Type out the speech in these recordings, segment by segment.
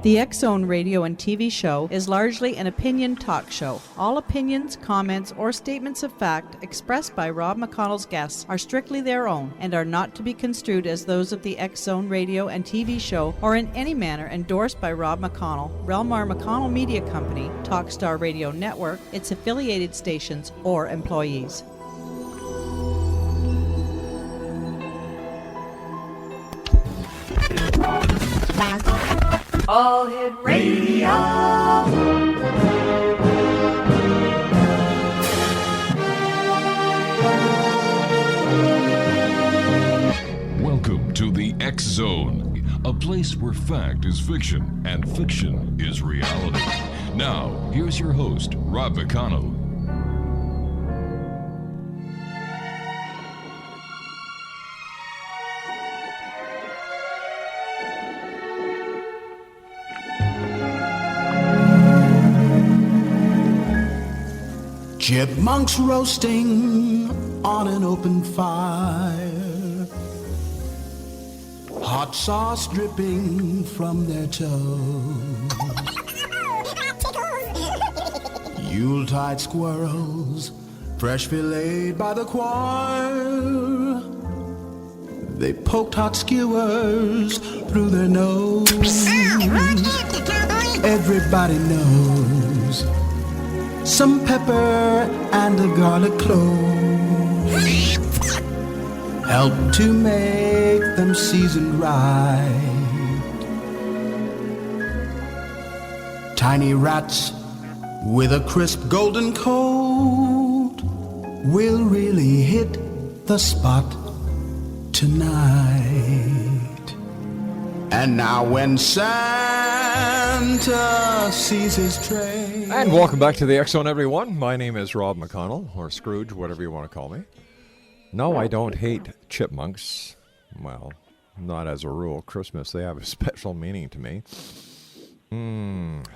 The X-Zone radio and TV show is largely an opinion talk show. All opinions, comments, or statements of fact expressed by Rob McConnell's guests are strictly their own and are not to be construed as those of the X-Zone radio and TV show or in any manner endorsed by Rob McConnell, REL-MAR McConnell Media Company, Talkstar Radio Network, its affiliated stations, or employees. All Hit Radio. Welcome to the X Zone, a place where fact is fiction and fiction is reality. Now, here's your host, Rob McConnell. Chipmunks roasting on an open fire, hot sauce dripping from their toes. Yuletide squirrels, fresh filleted by the choir. They poked hot skewers through their nose. Everybody knows some pepper and a garlic clove help to make them seasoned right. Tiny rats with a crisp golden coat will really hit the spot tonight. And now when Santa sees his tray. And welcome back to the X-Zone, everyone. My name is Rob McConnell, or Scrooge, whatever you want to call me. No, I don't hate chipmunks. Well, not as a rule. Christmas, they have a special meaning to me.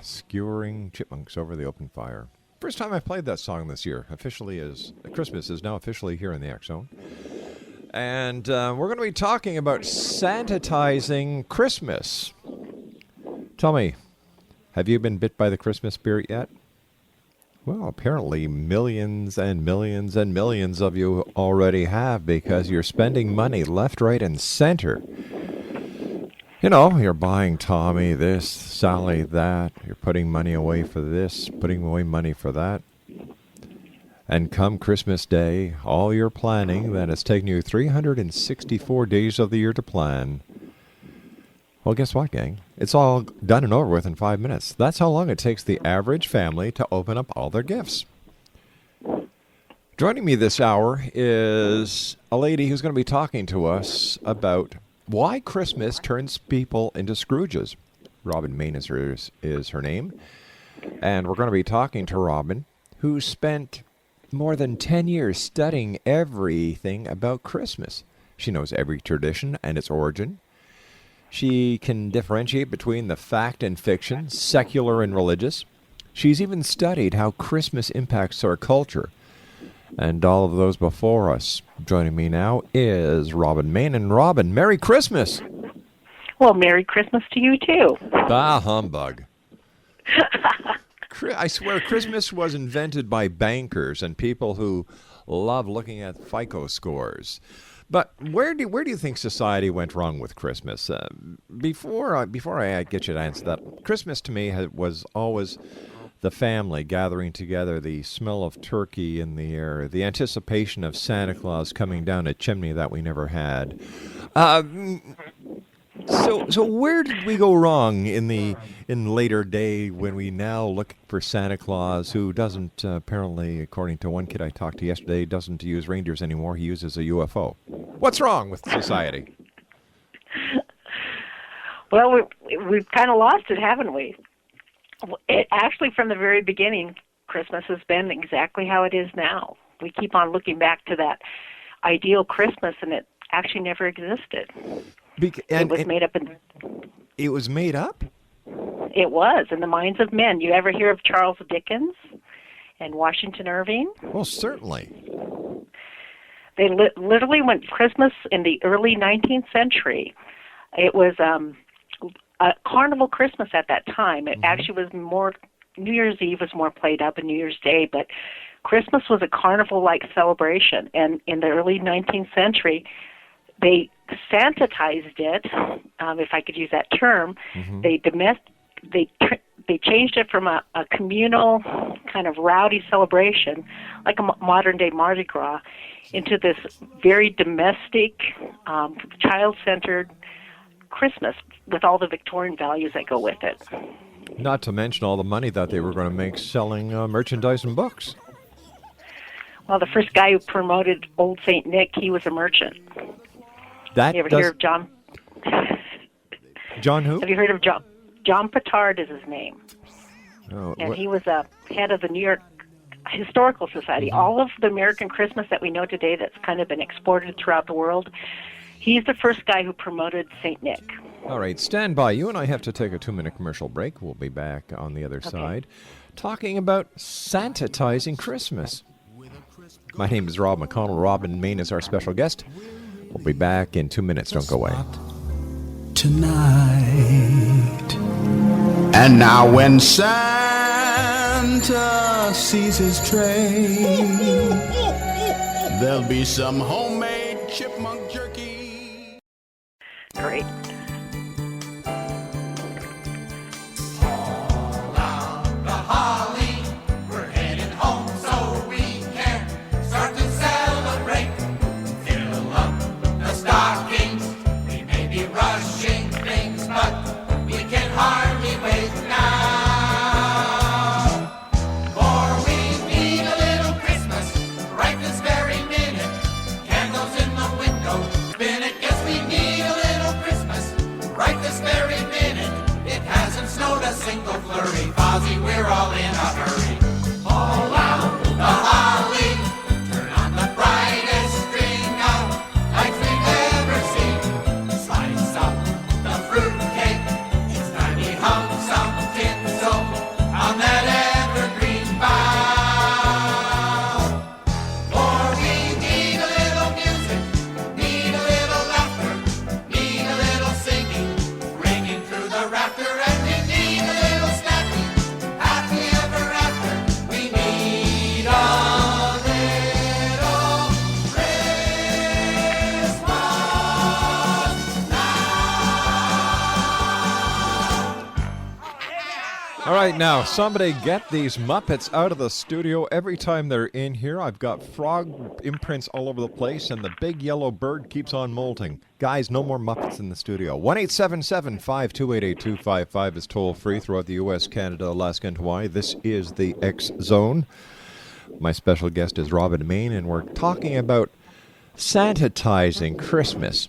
Skewering chipmunks over the open fire. First time I played that song this year. Christmas is now officially here in the X-Zone. And we're going to be talking about Santa-Tizing Christmas. Tell me, have you been bit by the Christmas spirit yet? Well, apparently millions and millions and millions of you already have, because you're spending money left, right, and center. You know, you're buying Tommy this, Sally that. You're putting money away for this, putting away money for that. And come Christmas Day, all your planning that has taken you 364 days of the year to plan. Well, guess what, gang? It's all done and over with in 5 minutes. That's how long it takes the average family to open up all their gifts. Joining me this hour is a lady who's going to be talking to us about why Christmas turns people into Scrooges. Robin Main is her name. And we're going to be talking to Robin, who spent more than 10 years studying everything about Christmas. She knows every tradition and its origin. She can differentiate between the fact and fiction, secular and religious. She's even studied how Christmas impacts our culture. And all of those before us. Joining me now is Robin Main. And Robin, Merry Christmas! Well, Merry Christmas to you, too. Bah, humbug. I swear Christmas was invented by bankers and people who love looking at FICO scores. But where do you think society went wrong with Christmas? Before I get you to answer that, Christmas to me was always the family gathering together, the smell of turkey in the air, the anticipation of Santa Claus coming down a chimney that we never had. So where did we go wrong in later day when we now look for Santa Claus, who doesn't apparently, according to one kid I talked to yesterday, doesn't use reindeers anymore. He uses a UFO. What's wrong with society? Well, we've kind of lost it, haven't we? Actually, from the very beginning, Christmas has been exactly how it is now. We keep on looking back to that ideal Christmas, and it actually never existed. It was made up. It was made up? It was, in the minds of men. You ever hear of Charles Dickens and Washington Irving? Well, certainly. They literally went Christmas in the early 19th century. It was a carnival Christmas at that time. It actually was more, New Year's Eve was more played up and New Year's Day, but Christmas was a carnival-like celebration. And in the early 19th century, they Santa-Tized it, if I could use that term. They changed it from a communal kind of rowdy celebration, like a modern-day Mardi Gras, into this very domestic, child-centered Christmas with all the Victorian values that go with it. Not to mention all the money that they were going to make selling merchandise and books. Well, the first guy who promoted Old St. Nick, he was a merchant. You ever hear of John? John who? Have you heard of John? John Petard is his name. Oh, and he was a head of the New York Historical Society. All of the American Christmas that we know today that's kind of been exported throughout the world, he's the first guy who promoted St. Nick. All right, stand by. You and I have to take a 2-minute commercial break. We'll be back on the other side talking about Santa-Tizing Christmas. My name is Rob McConnell. Robin Main is our special guest. We'll be back in 2 minutes. Don't go away. Tonight. And now when Santa sees his train, there'll be some homemade chipmunk jerky. Great. We're all in a hurry. All out the holly. Turn on the brightest string of lights we've ever seen. Slice up the fruitcake. It's time we hung some tinsel on that evergreen bough. For we need a little music, need a little laughter, need a little singing, ringing through the rafter, and we need a little snapping. Happy ever after, we need a little Christmas now. All right, now, somebody get these Muppets out of the studio. Every time they're in here, I've got frog imprints all over the place, and the big yellow bird keeps on molting. Guys, no more Muppets in the studio. 1-877-528-8255 is toll-free throughout the U.S., Canada, Alaska, and Hawaii. This is the X Zone. My special guest is Robin Main, and we're talking about Santa-Tizing Christmas.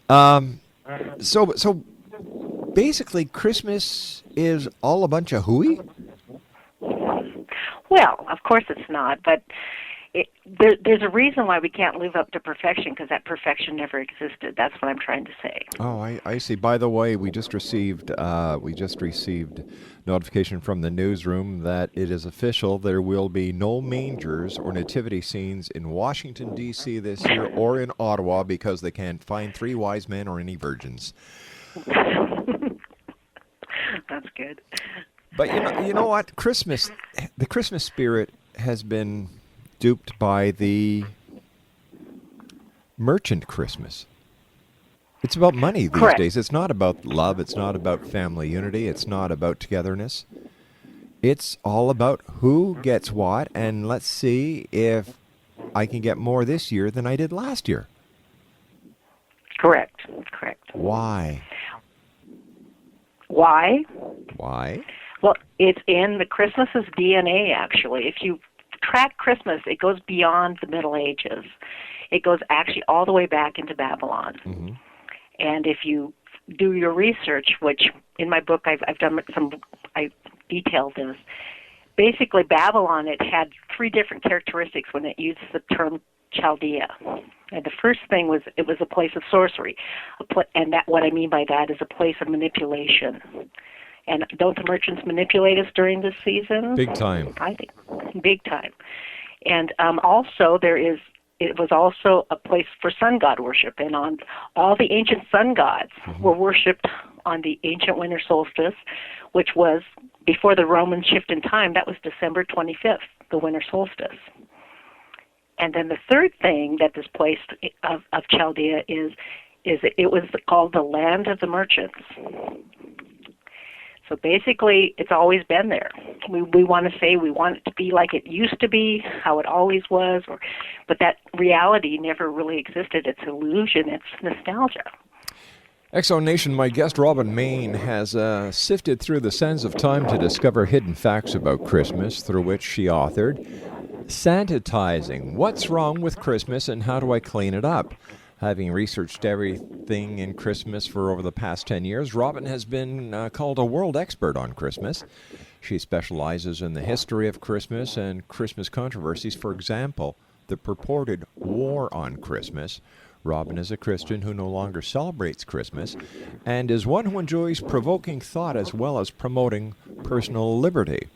So basically, Christmas is all a bunch of hooey? Well, of course it's not, but there's a reason why we can't live up to perfection, because that perfection never existed. That's what I'm trying to say. Oh, I see. By the way, we just received notification from the newsroom that it is official. There will be no mangers or nativity scenes in Washington, D.C. this year or in Ottawa because they can't find 3 wise men or any virgins. That's good. But you know what? The Christmas spirit has been duped by the merchant Christmas. It's about money these Correct. days. It's not about love. It's not about family unity. It's not about togetherness. It's all about who gets what, and let's see if I can get more this year than I did last year. Correct. Why? Why? Why? Well, it's in the Christmas's DNA, actually. If you track Christmas, it goes beyond the Middle Ages. It goes actually all the way back into Babylon. Mm-hmm. And if you do your research, which in my book I detailed this. Basically, Babylon, it had 3 different characteristics when it used the term Chaldea. And the first thing was it was a place of sorcery, and that what I mean by that is a place of manipulation. And don't the merchants manipulate us during this season? Big time. I think big time. And also it was also a place for sun god worship, and on all the ancient sun gods were worshipped on the ancient winter solstice, which was before the Roman shift in time. That was December 25th, the winter solstice. And then the third thing that this place of Chaldea is it was called the land of the merchants. So basically, it's always been there. We want to say we want it to be like it used to be, how it always was, but that reality never really existed. It's illusion. It's nostalgia. Exo Nation, my guest Robin Main has sifted through the sands of time to discover hidden facts about Christmas, through which she authored Santa-Tizing, What's Wrong with Christmas and How Do I Clean It Up? Having researched everything in Christmas for over the past 10 years, Robin has been called a world expert on Christmas. She specializes in the history of Christmas and Christmas controversies. For example, the purported war on Christmas. Robin is a Christian who no longer celebrates Christmas and is one who enjoys provoking thought as well as promoting personal liberty.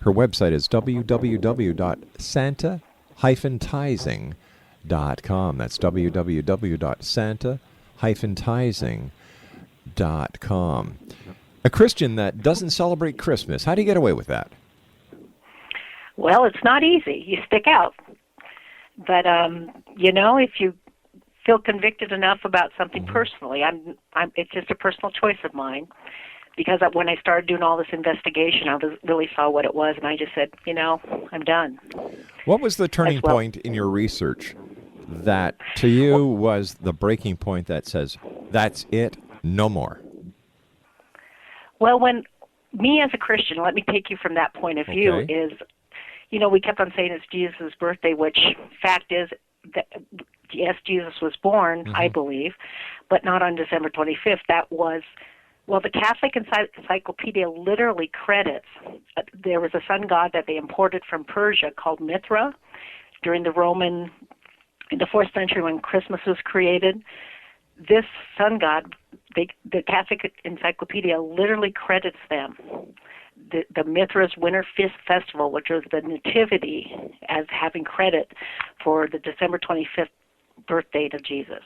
Her website is www.santa-tizing.com. That's www.santa-tizing.com. A Christian that doesn't celebrate Christmas, how do you get away with that? Well, it's not easy. You stick out. But, if you feel convicted enough about something personally, it's just a personal choice of mine. Because when I started doing all this investigation, I really saw what it was, and I just said, I'm done. What was the turning point in your research that, to you, was the breaking point that says, that's it, no more? Well, when me as a Christian, let me take you from that point of view, is, we kept on saying it's Jesus' birthday, which fact is that, yes, Jesus was born, I believe, but not on December 25th. That was... Well, the Catholic Encyclopedia literally credits, there was a sun god that they imported from Persia called Mithra during in the 4th century when Christmas was created. This sun god, the Catholic Encyclopedia literally credits them. The Mithra's Winter Festival, which was the Nativity, as having credit for the December 25th birth date of Jesus.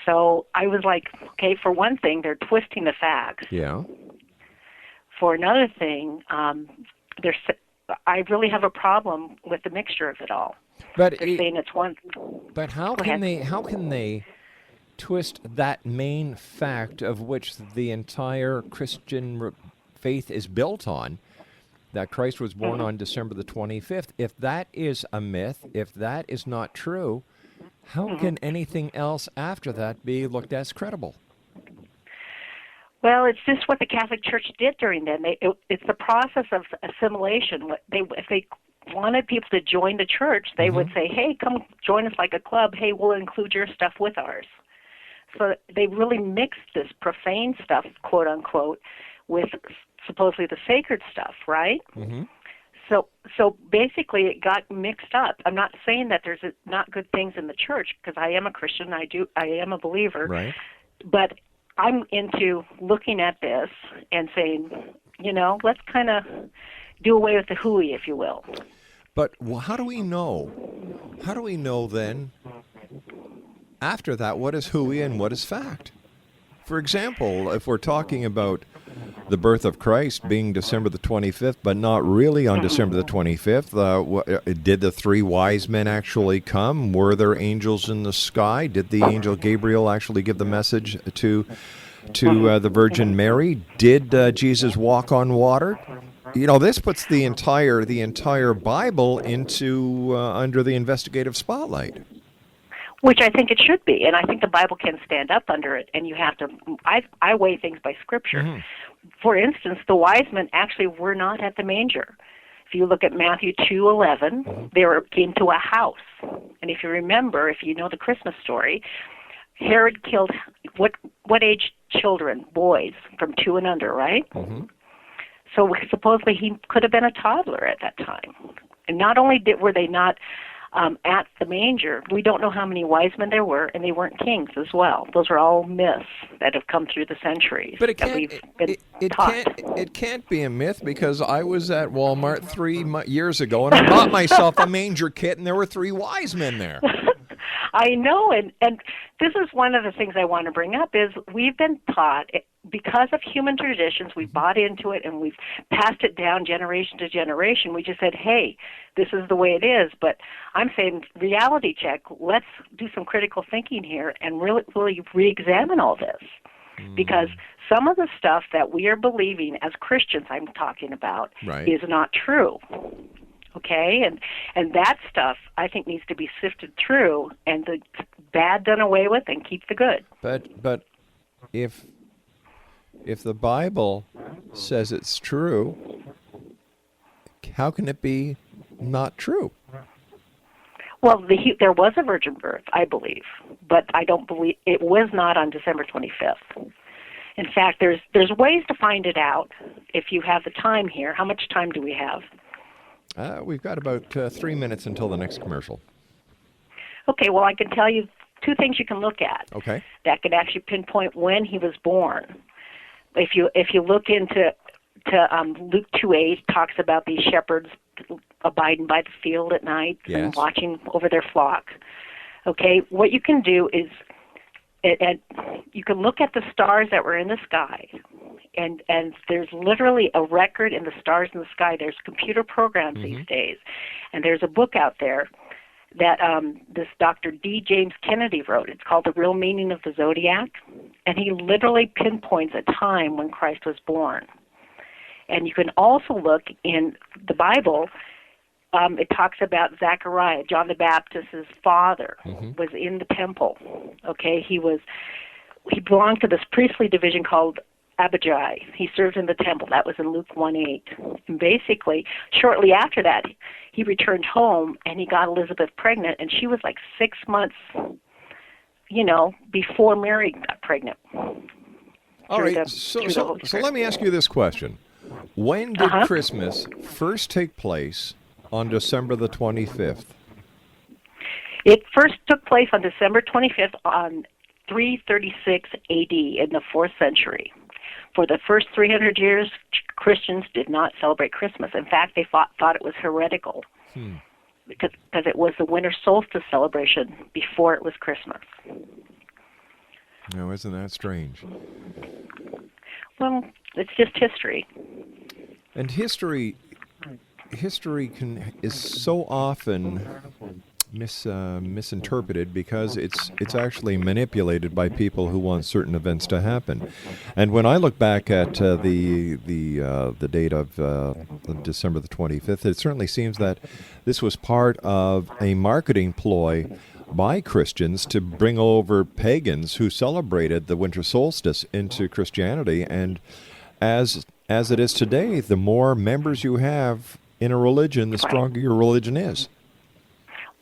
So I was like, okay, for one thing, they're twisting the facts. Yeah. For another thing, I really have a problem with the mixture of it all. But they're saying it's one. But how can they twist that main fact of which the entire Christian faith is built on, that Christ was born on December the 25th? If that is a myth, if that is not true, how can anything else after that be looked as credible? Well, it's just what the Catholic Church did during then. It's the process of assimilation. If they wanted people to join the church, they would say, hey, come join us like a club. Hey, we'll include your stuff with ours. So they really mixed this profane stuff, quote unquote, with supposedly the sacred stuff, right? Mm-hmm. So basically it got mixed up. I'm not saying that there's not good things in the church, because I am a Christian, I am a believer. Right. But I'm into looking at this and saying, let's kind of do away with the hooey, if you will. But how do we know? How do we know then, after that, what is hooey and what is fact? For example, if we're talking about the birth of Christ being December the 25th, but not really on December the 25th, did the 3 wise men actually come? Were there angels in the sky? Did the angel Gabriel actually give the message to the Virgin Mary? Did Jesus walk on water? This puts the entire Bible into under the investigative spotlight. Which I think it should be, and I think the Bible can stand up under it, and you have to, I weigh things by Scripture. Mm-hmm. For instance, the wise men actually were not at the manger. If you look at Matthew 2:11, they came to a house. And if you remember, if you know the Christmas story, Herod killed, what age children? Boys, from 2 and under, right? Mm-hmm. So supposedly he could have been a toddler at that time. And not only were they not at the manger, we don't know how many wise men there were, and they weren't kings as well. Those are all myths that have come through the centuries. But it can't be a myth, because I was at Walmart 3 years ago, and I bought myself a manger kit, and there were 3 wise men there. I know, and this is one of the things I want to bring up is we've been taught, because of human traditions, we've bought into it and we've passed it down generation to generation. We just said, hey, this is the way it is. But I'm saying reality check. Let's do some critical thinking here and really re-examine all this. Because some of the stuff that we are believing as Christians, I'm talking about, Right. is not true. Okay? And that stuff, I think, needs to be sifted through and the bad done away with and keep the good. But if the Bible says it's true, how can it be not true? Well, there was a virgin birth, I believe, but I don't believe it was not on December 25th. In fact, there's ways to find it out if you have the time here. How much time do we have? We've got about 3 minutes until the next commercial. Okay, well, I can tell you two things you can look at. Okay. That could actually pinpoint when he was born. If you look into Luke 2:8, talks about these shepherds abiding by the field at night and Yes. watching over their flock. Okay, what you can do is you can look at the stars that were in the sky, and there's literally a record in the stars in the sky. There's computer programs these days, and there's a book out there that this Dr. D. James Kennedy wrote. It's called The Real Meaning of the Zodiac, and he literally pinpoints a time when Christ was born. And you can also look in the Bible. It talks about Zechariah, John the Baptist's father, was in the temple. Okay, he belonged to this priestly division called Abijah. He served in the temple. That was in Luke 1:8. And basically, shortly after that, he returned home and he got Elizabeth pregnant, and she was like 6 months, before Mary got pregnant. All right. So let me ask you this question: when did Christmas first take place on December the 25th? It first took place on December 25th on 336 AD in the 4th century. For the first 300 years, Christians did not celebrate Christmas. In fact, they thought it was heretical because it was the winter solstice celebration before it was Christmas. No, isn't that strange? Well, it's just history. And history is so often misinterpreted because it's actually manipulated by people who want certain events to happen. And when I look back at the date of December the 25th, it certainly seems that this was part of a marketing ploy by Christians to bring over pagans who celebrated the winter solstice into Christianity. And as it is today, the more members you have in a religion, the stronger your religion is.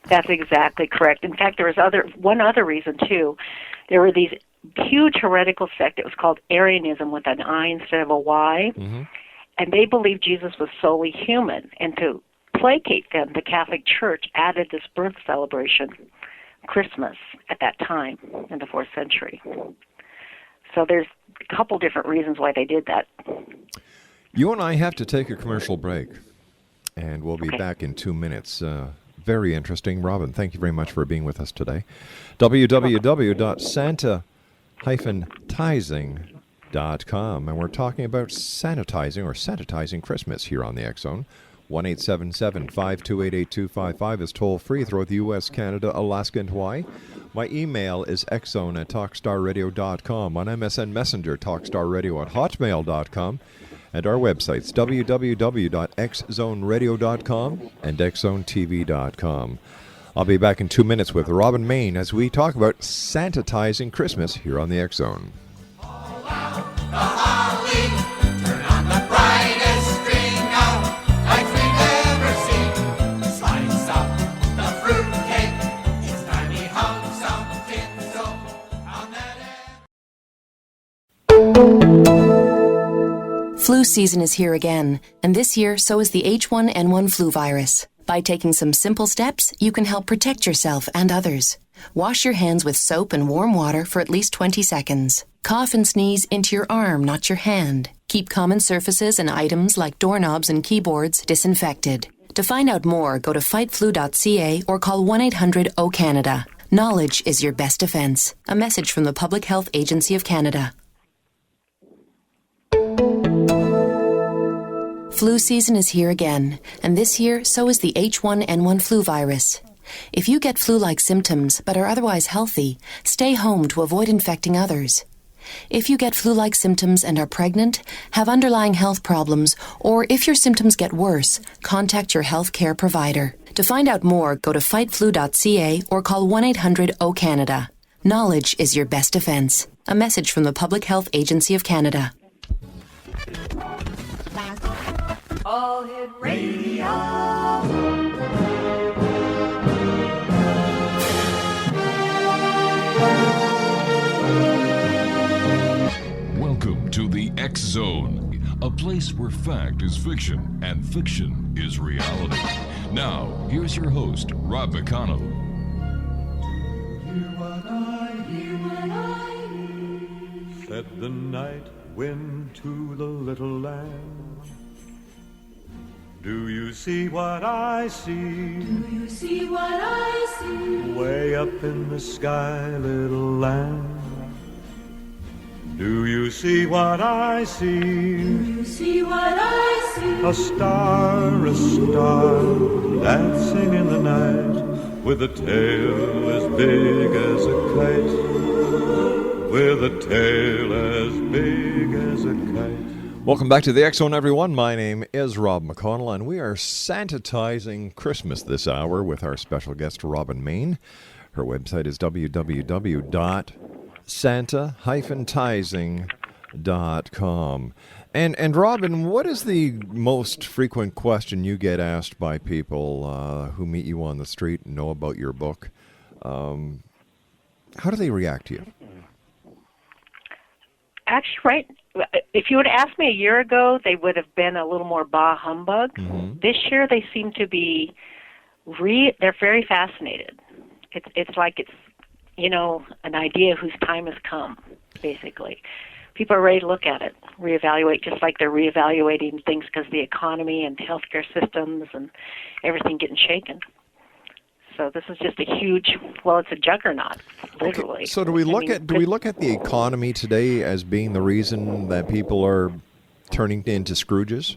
That's exactly correct. In fact, there was one other reason, too. There were these huge heretical sect. It was called Arianism with an I instead of a Y. And they believed Jesus was solely human. And to placate them, the Catholic Church added this birth celebration, Christmas, at that time in the 4th century. So there's a couple different reasons why they did that. You and I have to take a commercial break, and we'll be back in 2 minutes. Very interesting. Robin, thank you very much for being with us today. www.Santa-Tizing.com, and we're talking about Santa-Tizing Christmas here on the X-Zone. 1-877-528-8255 is toll-free throughout the U.S., Canada, Alaska, and Hawaii. My email is xzone@talkstarradio.com. On MSN Messenger, talkstarradio@hotmail.com. And our websites, www.xzoneradio.com and xzonetv.com. I'll be back in 2 minutes with Robin Main as we talk about Santa-Tizing Christmas here on the X-Zone. All out the holly, turn on the brightest string of lights we've ever seen. Slice up the fruitcake, it's time we hung some tinsel on that end. Flu season is here again, and this year so is the H1N1 flu virus. By taking some simple steps, you can help protect yourself and others. Wash your hands with soap and warm water for at least 20 seconds. Cough and sneeze into your arm, not your hand. Keep common surfaces and items like doorknobs and keyboards disinfected. To find out more, go to fightflu.ca or call 1-800-O-Canada. Knowledge is your best defense. A message from the Public Health Agency of Canada. Flu season is here again, and this year so is the H1N1 flu virus. If you get flu-like symptoms but are otherwise healthy, stay home to avoid infecting others. If you get flu-like symptoms and are pregnant, have underlying health problems, or if your symptoms get worse, contact your health care provider. To find out more, go to fightflu.ca or call 1-800-O-CANADA. Knowledge is your best defense. A message from the Public Health Agency of Canada. All Hit Radio. Welcome to the X Zone, a place where fact is fiction and fiction is reality. Now, here's your host, Rob McConnell. Said the night wind to the little lamb, do you see what I see? Do you see what I see? Way up in the sky, little lamb. Do you see what I see? Do you see what I see? A star, dancing in the night, with a tail as big as a kite, with a tail as big as a kite. Welcome back to the X Zone, everyone. My name is Rob McConnell, and we are Santa-Tizing Christmas this hour with our special guest, Robin Main. Her website is www.santa-tizing.com. And Robin, what is the most frequent question you get asked by people who meet you on the street and know about your book? How do they react to you? Actually, right. If you would have asked me a year ago, they would have been a little more bah humbug. Mm-hmm. This year, they seem to be they're very fascinated. It's like it's, an idea whose time has come, basically. People are ready to look at it, reevaluate, just like they're reevaluating things because the economy and healthcare systems and everything getting shaken. So this is just a huge, it's a juggernaut, literally. Okay. So do we look at the economy today as being the reason that people are turning into Scrooges?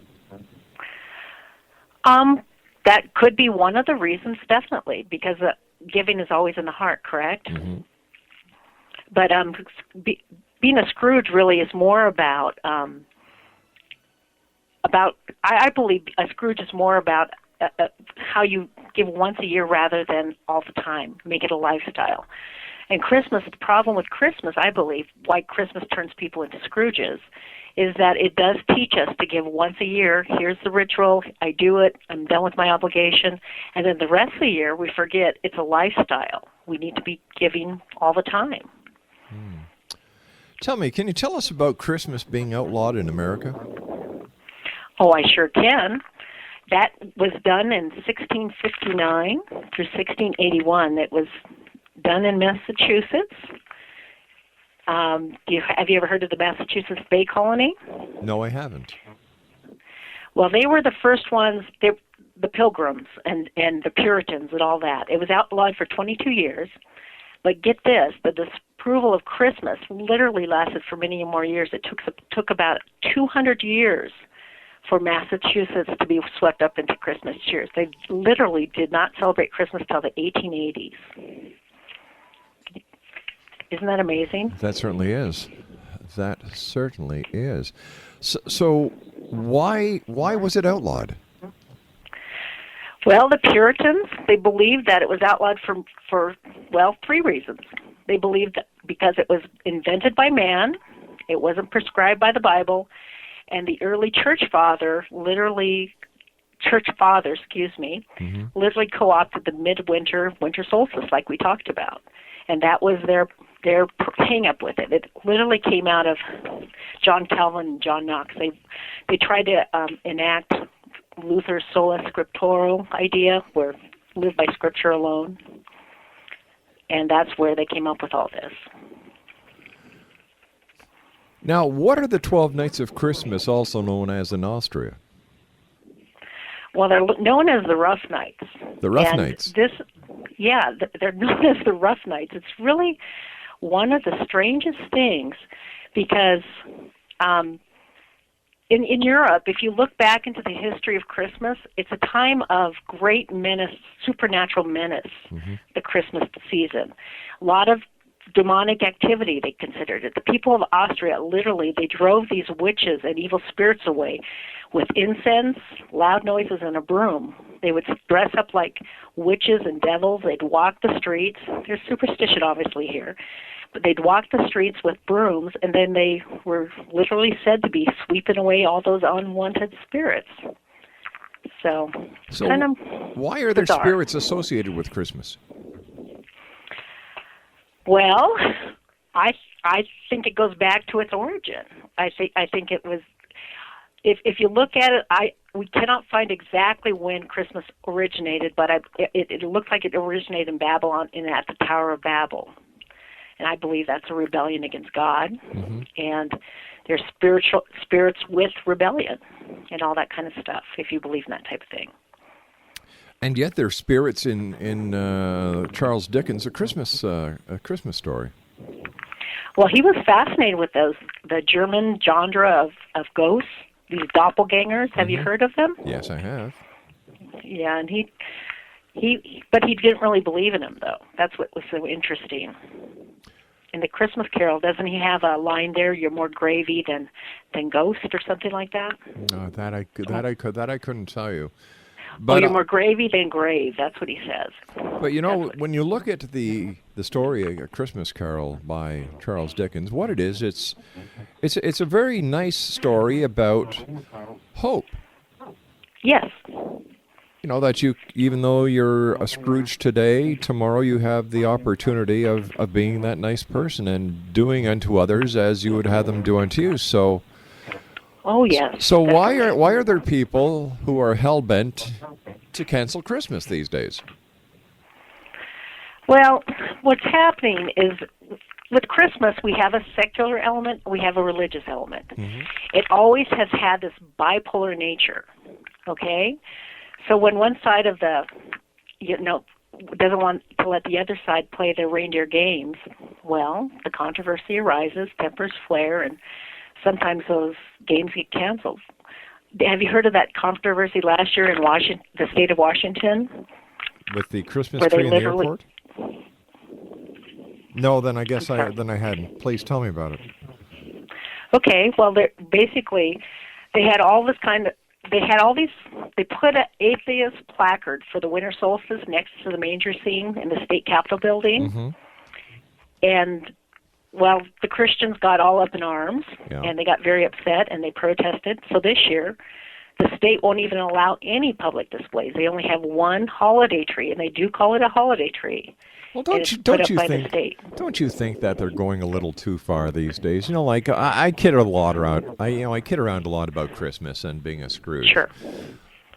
That could be one of the reasons, definitely, because giving is always in the heart, correct? Mm-hmm. But being a Scrooge really is more about I believe a Scrooge is more about how you give once a year rather than all the time. Make it a lifestyle. And Christmas, the problem with Christmas, I believe, why Christmas turns people into Scrooges, is that it does teach us to give once a year. Here's the ritual. I do it. I'm done with my obligation. And then the rest of the year, we forget it's a lifestyle. We need to be giving all the time. Tell me, can you tell us about Christmas being outlawed in America? Oh, I sure can. That was done in 1659 through 1681. It was done in Massachusetts. Have you ever heard of the Massachusetts Bay Colony? No, I haven't. Well, they were the first ones, the Pilgrims and the Puritans and all that. It was outlawed for 22 years. But get this, the disapproval of Christmas literally lasted for many more years. It took about 200 years for Massachusetts to be swept up into Christmas cheers. They literally did not celebrate Christmas till the 1880s. Isn't that amazing? That certainly is. That certainly is. So why was it outlawed? Well, the Puritans, they believed that it was outlawed for 3 reasons. They believed that because it was invented by man, it wasn't prescribed by the Bible, and the early church fathers, literally co-opted the winter solstice like we talked about. And that was their hang-up with it. It literally came out of John Calvin and John Knox. They tried to enact Luther's sola scriptura idea, where live by Scripture alone. And that's where they came up with all this. Now, what are the 12 Nights of Christmas, also known as in Austria? Well, they're known as the Rough Nights. The Rough Nights. Yeah, they're known as the rough nights. It's really one of the strangest things because in Europe, if you look back into the history of Christmas, it's a time of great menace, supernatural menace, the Christmas season. A lot of demonic activity, they considered it. The people of Austria, literally, they drove these witches and evil spirits away with incense, loud noises, and a broom. They would dress up like witches and devils. They'd walk the streets. There's superstition, obviously, here. But they'd walk the streets with brooms, and then they were literally said to be sweeping away all those unwanted spirits. So kind of why are there bizarre. spirits associated with Christmas? Well, I think it goes back to its origin. I think it was. If you look at it, we cannot find exactly when Christmas originated, but it looks like it originated in Babylon at the Tower of Babel, and I believe that's a rebellion against God, and there's spirits with rebellion and all that kind of stuff. If you believe in that type of thing. And yet there's spirits in Charles Dickens' A Christmas Story. Well, he was fascinated with the German genre of ghosts, these doppelgangers. Have you heard of them? Yes, I have. Yeah, and but he didn't really believe in them, though. That's what was so interesting. In the Christmas Carol, doesn't he have a line there? You're more gravy than ghost, or something like that. No, that I couldn't tell you. But, you're more gravy than grave. That's what he says. But when you look at the story, A Christmas Carol by Charles Dickens, what it is, it's a very nice story about hope. Yes. You know, that even though you're a Scrooge today, tomorrow you have the opportunity of being that nice person and doing unto others as you would have them do unto you. So. Oh, yes. So why are there people who are hell-bent to cancel Christmas these days? Well, what's happening is with Christmas, we have a secular element, we have a religious element. It always has had this bipolar nature, okay? So when one side of doesn't want to let the other side play their reindeer games, well, the controversy arises, tempers flare, and sometimes those games get canceled. Have you heard of that controversy last year in the state of Washington? With the Christmas tree in the airport? No, then I guess I hadn't. Please tell me about it. Okay, well, basically, they had all these, they put an atheist placard for the winter solstice next to the manger scene in the state capitol building. And well, the Christians got all up in arms, and they got very upset, and they protested. So this year, the state won't even allow any public displays. They only have one holiday tree, and they do call it a holiday tree. Well, don't you think that they're going a little too far these days? You know, like I kid a lot around. I kid around a lot about Christmas and being a Scrooge. Sure.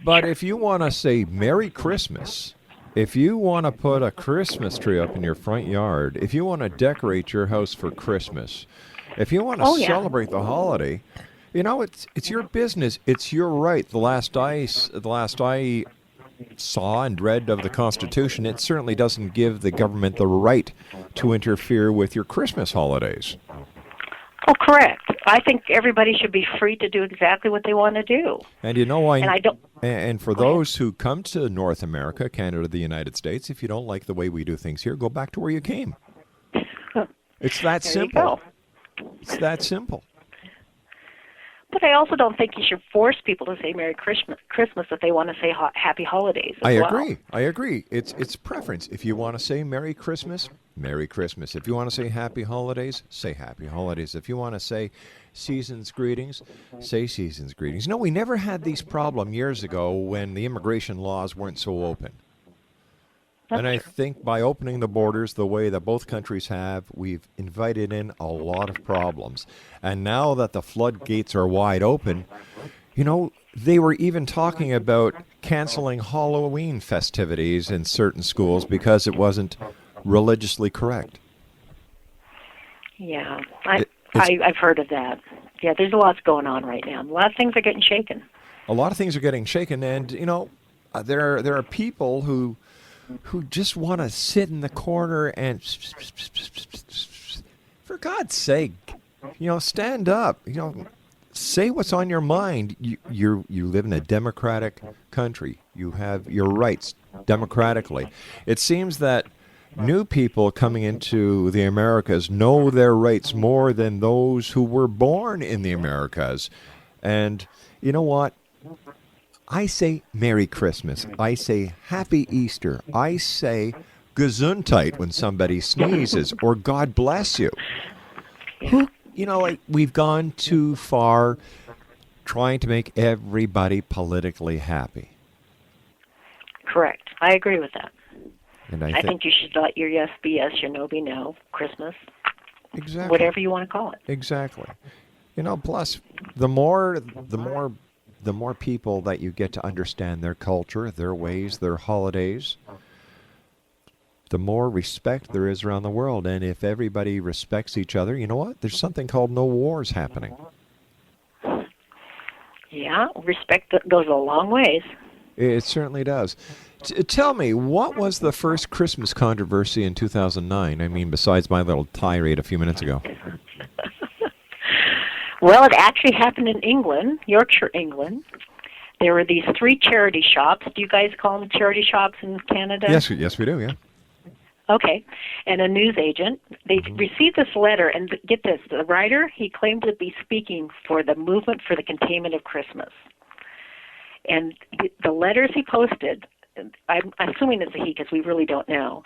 But if you want to say Merry Christmas, if you want to put a Christmas tree up in your front yard, if you want to decorate your house for Christmas, if you want to celebrate the holiday, you know, it's your business. It's your right. The last I saw and read of the Constitution, it certainly doesn't give the government the right to interfere with your Christmas holidays. Oh, correct. I think everybody should be free to do exactly what they want to do. And you know, I don't. And for those who come to North America, Canada, the United States, if you don't like the way we do things here, go back to where you came. It's that simple. It's that simple. But I also don't think you should force people to say Merry Christmas if they want to say Happy Holidays as well. I agree. It's preference. If you want to say Merry Christmas, Merry Christmas. If you want to say Happy Holidays, say Happy Holidays. If you want to say Season's Greetings, say Season's Greetings. No, we never had these problems years ago when the immigration laws weren't so open. And I think by opening the borders the way that both countries have, we've invited in a lot of problems. And now that the floodgates are wide open, you know, they were even talking about canceling Halloween festivities in certain schools because it wasn't religiously correct. Yeah, I've heard of that. Yeah, there's a lot going on right now. A lot of things are getting shaken. A lot of things are getting shaken, and, you know, there are people who who just want to sit in the corner and, for God's sake, stand up. Say what's on your mind. You live in a democratic country. You have your rights democratically. It seems that new people coming into the Americas know their rights more than those who were born in the Americas. And you know what? I say Merry Christmas. I say Happy Easter. I say Gesundheit when somebody sneezes, or God bless you. We've gone too far trying to make everybody politically happy. Correct. I agree with that. And I think you should let your yes be yes, your no be no, Christmas. Exactly. Whatever you want to call it. Exactly. Plus the more people that you get to understand their culture, their ways, their holidays, the more respect there is around the world. And if everybody respects each other, you know what? There's something called no wars happening. Yeah, respect goes a long ways. It certainly does. Tell me, what was the first Christmas controversy in 2009? I mean, besides my little tirade a few minutes ago. Well, it actually happened in England, Yorkshire, England. There were these 3 charity shops. Do you guys call them charity shops in Canada? Yes, we do, yeah. Okay. And a news agent. They received this letter, and get this, the writer, he claimed to be speaking for the movement for the containment of Christmas. And the letters he posted, I'm assuming it's a he because we really don't know,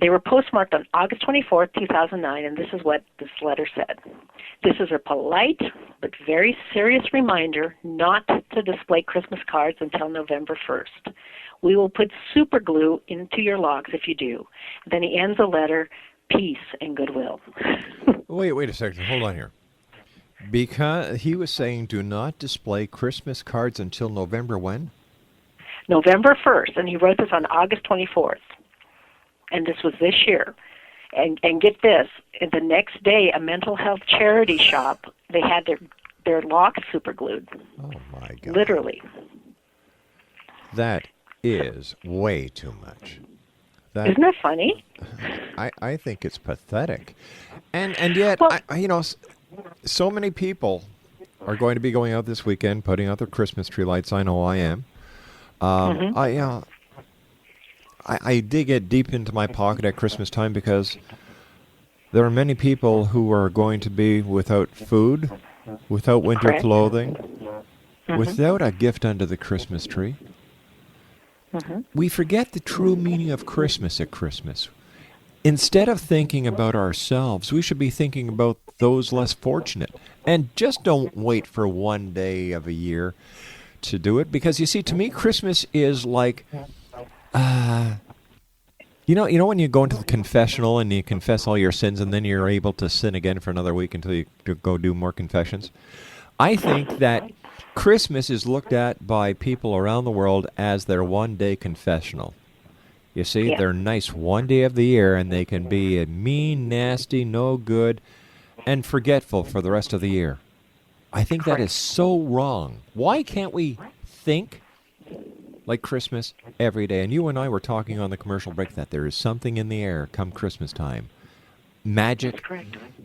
they were postmarked on August 24th, 2009, and this is what this letter said. This is a polite but very serious reminder not to display Christmas cards until November 1st. We will put super glue into your logs if you do. Then he ends the letter, peace and goodwill. Wait a second. Hold on here. Because he was saying do not display Christmas cards until November when? November 1st, and he wrote this on August 24th. And this was this year. And get this, the next day, a mental health charity shop, they had their locks super glued. Oh, my God. Literally. That is way too much. Isn't that funny? I think it's pathetic. And yet, well, so many people are going to be going out this weekend, putting out their Christmas tree lights. I know I am. I dig it deep into my pocket at Christmas time because there are many people who are going to be without food, without winter Correct. clothing, without a gift under the Christmas tree. We forget the true meaning of Christmas at Christmas. Instead of thinking about ourselves, we should be thinking about those less fortunate. And just don't wait for one day of a year to do it. Because, you see, to me, Christmas is like... You know when you go into the confessional and you confess all your sins and then you're able to sin again for another week until you go do more confessions? I think that Christmas is looked at by people around the world as their one-day confessional. You see, they're nice one day of the year and they can be mean, nasty, no good, and forgetful for the rest of the year. I think that is so wrong. Why can't we think like Christmas every day? And you and I were talking on the commercial break that there is something in the air come Christmas time. Magic,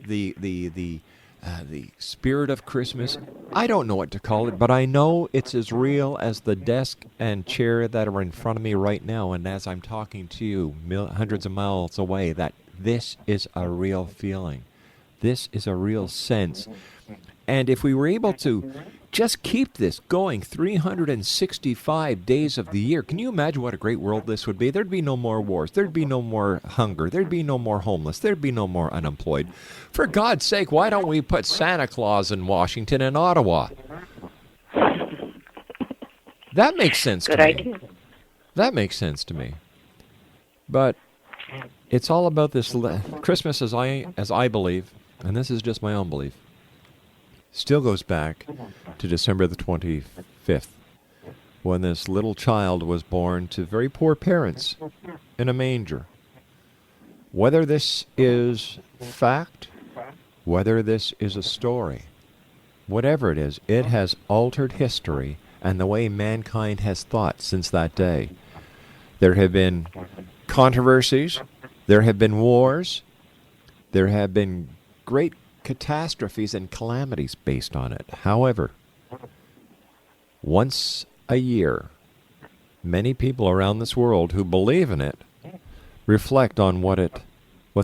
the spirit of Christmas. I don't know what to call it, but I know it's as real as the desk and chair that are in front of me right now. And as I'm talking to you hundreds of miles away, that this is a real feeling. This is a real sense. And if we were able to just keep this going 365 days of the year, can you imagine what a great world this would be? There'd be no more wars. There'd be no more hunger. There'd be no more homeless. There'd be no more unemployed. For God's sake, why don't we put Santa Claus in Washington and Ottawa? That makes sense to me. Good idea. That makes sense to me. But it's all about this Christmas, as I believe, and this is just my own belief, still goes back to December the 25th, when this little child was born to very poor parents in a manger. Whether this is fact, whether this is a story, whatever it is, it has altered history and the way mankind has thought since that day. There have been controversies. There have been wars. There have been great catastrophes and calamities based on it. However, once a year, many people around this world who believe in it reflect on what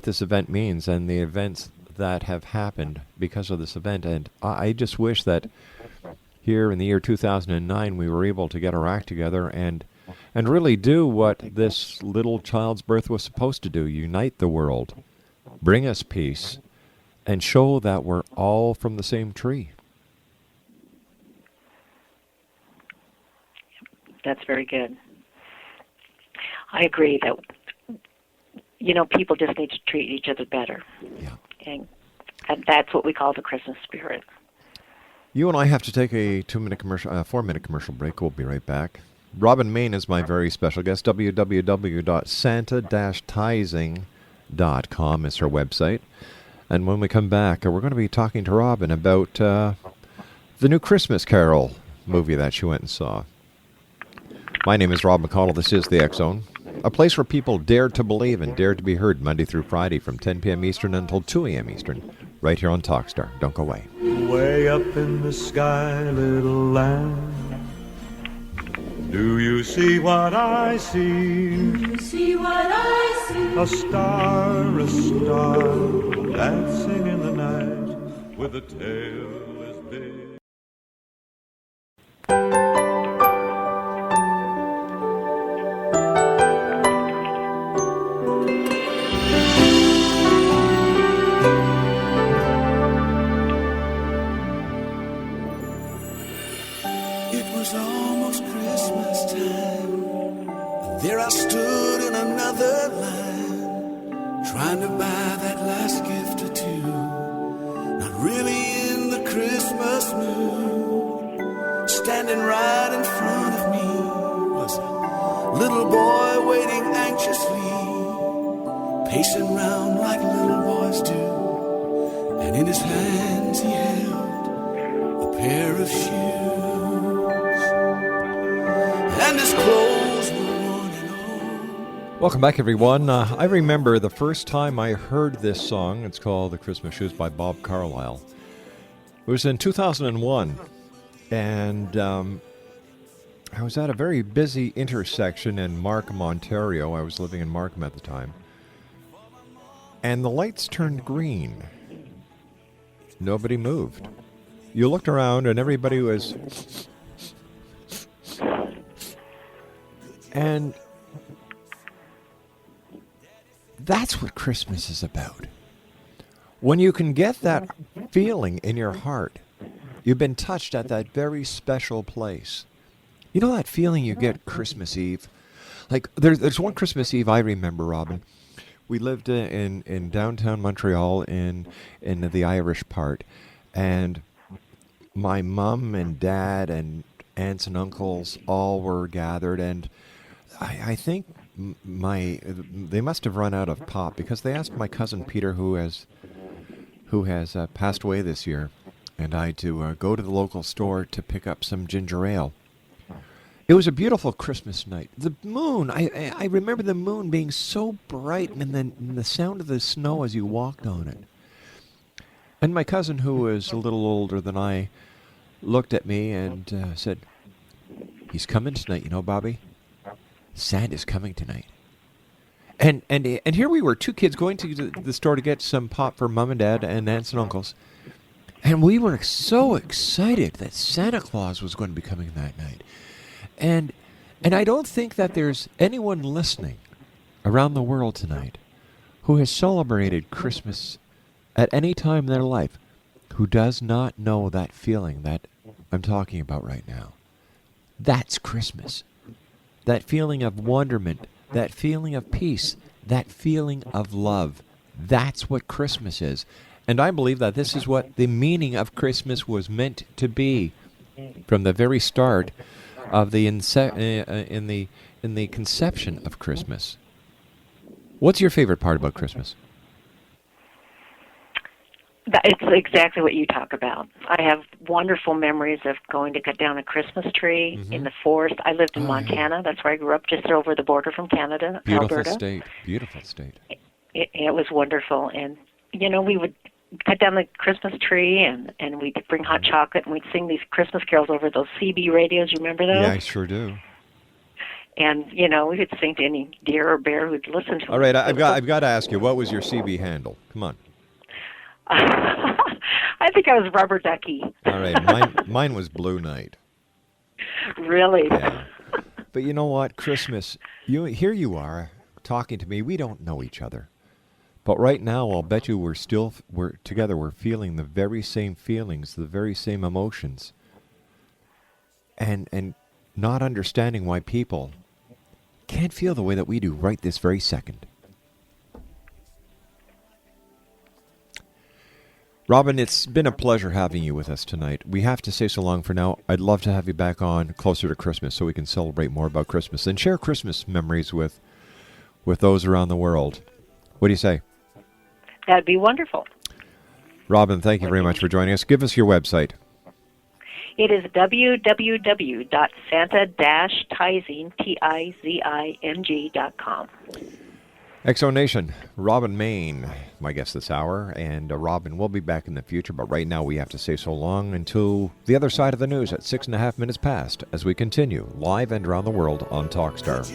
this event means and the events that have happened because of this event. And I just wish that here in the year 2009 we were able to get our act together and really do what this little child's birth was supposed to do: unite the world, bring us peace, and show that we're all from the same tree. That's very good. I agree that, people just need to treat each other better. Yeah. And that's what we call the Christmas spirit. You and I have to take a 4-minute commercial break. We'll be right back. Robin Main is my very special guest. www.Santa-Tizing.com is her website. And when we come back, we're going to be talking to Robin about the new Christmas Carol movie that she went and saw. My name is Rob McConnell. This is the X Zone, a place where people dare to believe and dare to be heard Monday through Friday from 10 p.m. Eastern until 2 a.m. Eastern, right here on Talkstar. Don't go away. Way up in the sky, little lamb, do you see what I see? Do you see what I see? A star, dancing in the night, with a tail as big. It was almost Christmas time. There I stood in another line, trying to buy that last gift or two. Not really in the Christmas mood. Standing right in front of me was a little boy waiting anxiously, pacing round like little boys do. And in his hands he held a pair of shoes. And his clothes were worn and old. Welcome back, everyone. I remember the first time I heard this song. It's called The Christmas Shoes by Bob Carlyle. It was in 2001, and I was at a very busy intersection in Markham, Ontario. I was living in Markham at the time. And the lights turned green. Nobody moved. You looked around and everybody was... And that's what Christmas is about. When you can get that feeling in your heart, you've been touched at that very special place. You know that feeling you get Christmas Eve? Like, there's one Christmas Eve I remember, Robin. We lived in downtown Montreal in the Irish part, and my mom and dad and aunts and uncles all were gathered, and I think they must have run out of pop, because they asked my cousin Peter, who has passed away this year, and I to go to the local store to pick up some ginger ale. It was a beautiful Christmas night. The moon, I remember the moon being so bright, and then the sound of the snow as you walked on it. And my cousin, who was a little older than I, looked at me and said, "He's coming tonight, you know, Bobby. Santa's coming tonight." And here we were, two kids going to the store to get some pop for mom and dad and aunts and uncles. And we were so excited that Santa Claus was going to be coming that night. And I don't think that there's anyone listening around the world tonight who has celebrated Christmas at any time in their life who does not know that feeling that I'm talking about right now. That's Christmas. That feeling of wonderment, that feeling of peace, that feeling of love. That's what Christmas is. And I believe that this is what the meaning of Christmas was meant to be from the very start of the in the conception of Christmas. What's your favorite part about Christmas? It's exactly what you talk about. I have wonderful memories of going to cut down a Christmas tree in the forest. I lived in Montana. Yeah. That's where I grew up, just over the border from Canada, Alberta. Beautiful state. It was wonderful. And, we would cut down the Christmas tree, and we'd bring hot chocolate, and we'd sing these Christmas carols over those CB radios. You remember those? Yeah, I sure do. And, we could sing to any deer or bear who'd listen to All right, I've got to ask you, what was your CB handle? Come on. I think I was Rubber Ducky. All right, mine was Blue Night. Really? Yeah. But you know what? Christmas, here you are talking to me. We don't know each other. But right now, I'll bet you we're together. We're feeling the very same feelings, the very same emotions. And not understanding why people can't feel the way that we do right this very second. Robin, it's been a pleasure having you with us tonight. We have to say so long for now. I'd love to have you back on closer to Christmas so we can celebrate more about Christmas and share Christmas memories with those around the world. What do you say? That'd be wonderful. Robin, thank you very much for joining us. Give us your website. It is www.Santa-Tizing.com. Exo Nation, Robin Main, my guest this hour, and Robin will be back in the future, but right now we have to say so long until the other side of the news at 6.5 minutes past as we continue live and around the world on Talkstar.